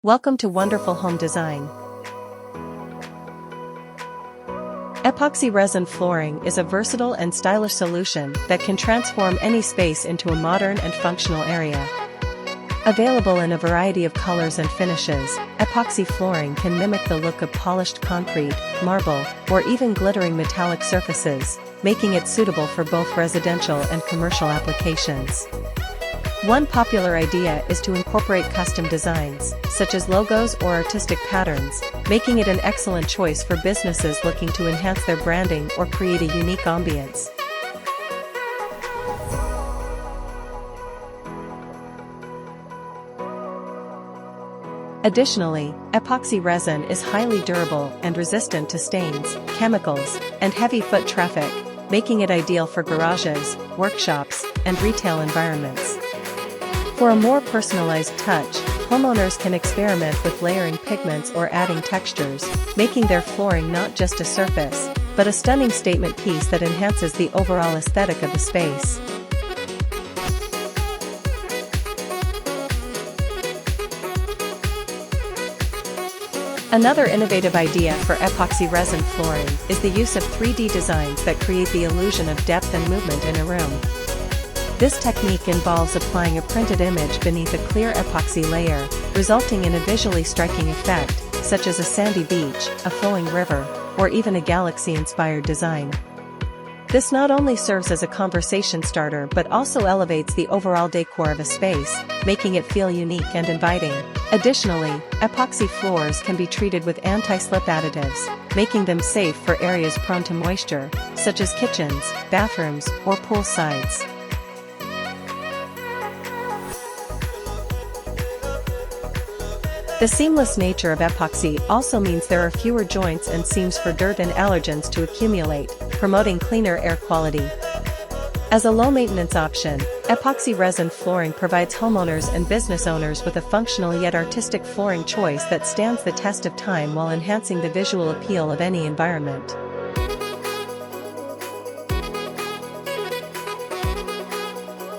Welcome to Wonderful Home Design. Epoxy resin flooring is a versatile and stylish solution that can transform any space into a modern and functional area. Available in a variety of colors and finishes, epoxy flooring can mimic the look of polished concrete, marble, or even glittering metallic surfaces, making it suitable for both residential and commercial applications. One popular idea is to incorporate custom designs, such as logos or artistic patterns, making it an excellent choice for businesses looking to enhance their branding or create a unique ambiance. Additionally, epoxy resin is highly durable and resistant to stains, chemicals, and heavy foot traffic, making it ideal for garages, workshops, and retail environments. For a more personalized touch, homeowners can experiment with layering pigments or adding textures, making their flooring not just a surface, but a stunning statement piece that enhances the overall aesthetic of the space. Another innovative idea for epoxy resin flooring is the use of 3D designs that create the illusion of depth and movement in a room. This technique involves applying a printed image beneath a clear epoxy layer, resulting in a visually striking effect, such as a sandy beach, a flowing river, or even a galaxy-inspired design. This not only serves as a conversation starter but also elevates the overall decor of a space, making it feel unique and inviting. Additionally, epoxy floors can be treated with anti-slip additives, making them safe for areas prone to moisture, such as kitchens, bathrooms, or pool sides. The seamless nature of epoxy also means there are fewer joints and seams for dirt and allergens to accumulate, promoting cleaner air quality. As a low-maintenance option, epoxy resin flooring provides homeowners and business owners with a functional yet artistic flooring choice that stands the test of time while enhancing the visual appeal of any environment.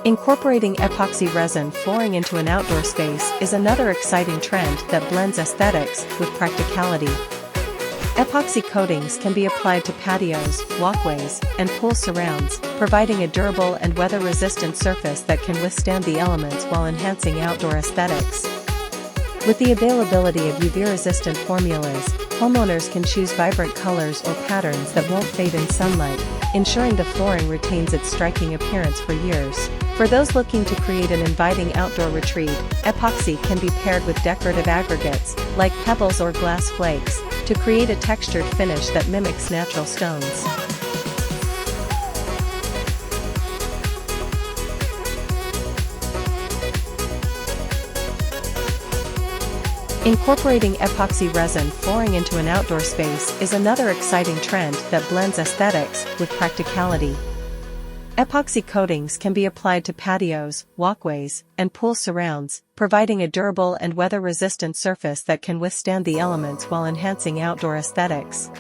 Incorporating epoxy resin flooring into an outdoor space is another exciting trend that blends aesthetics with practicality. Epoxy coatings can be applied to patios, walkways, and pool surrounds, providing a durable and weather-resistant surface that can withstand the elements while enhancing outdoor aesthetics. With the availability of UV-resistant formulas, homeowners can choose vibrant colors or patterns that won't fade in sunlight, ensuring the flooring retains its striking appearance for years. For those looking to create an inviting outdoor retreat, epoxy can be paired with decorative aggregates, like pebbles or glass flakes, to create a textured finish that mimics natural stones. Incorporating epoxy resin flooring into an outdoor space is another exciting trend that blends aesthetics with practicality. Epoxy coatings can be applied to patios, walkways, and pool surrounds, providing a durable and weather-resistant surface that can withstand the elements while enhancing outdoor aesthetics.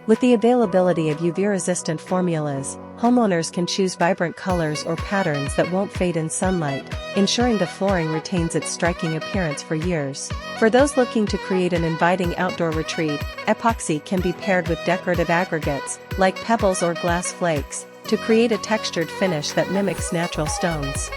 With the availability of UV-resistant formulas, homeowners can choose vibrant colors or patterns that won't fade in sunlight, ensuring the flooring retains its striking appearance for years. For those looking to create an inviting outdoor retreat, epoxy can be paired with decorative aggregates, like pebbles or glass flakes, to create a textured finish that mimics natural stones.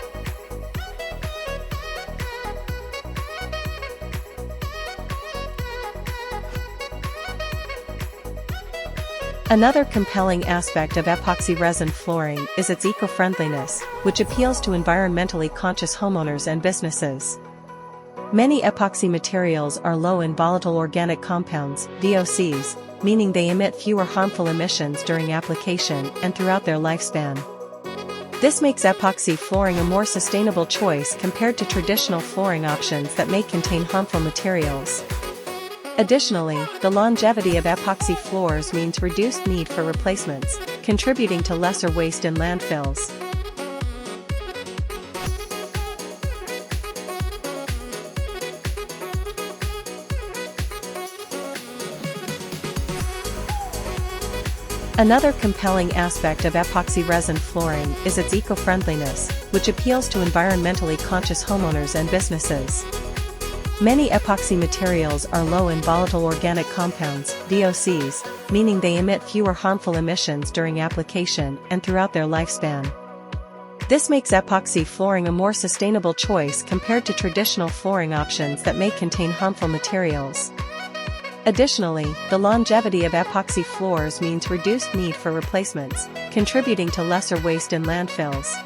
Another compelling aspect of epoxy resin flooring is its eco-friendliness, which appeals to environmentally conscious homeowners and businesses. Many epoxy materials are low in volatile organic compounds, VOCs, meaning they emit fewer harmful emissions during application and throughout their lifespan. This makes epoxy flooring a more sustainable choice compared to traditional flooring options that may contain harmful materials. Additionally, the longevity of epoxy floors means reduced need for replacements, contributing to lesser waste in landfills. Another compelling aspect of epoxy resin flooring is its eco-friendliness, which appeals to environmentally conscious homeowners and businesses. Many epoxy materials are low in volatile organic compounds, VOCs, meaning they emit fewer harmful emissions during application and throughout their lifespan. This makes epoxy flooring a more sustainable choice compared to traditional flooring options that may contain harmful materials. Additionally, the longevity of epoxy floors means reduced need for replacements, contributing to lesser waste in landfills.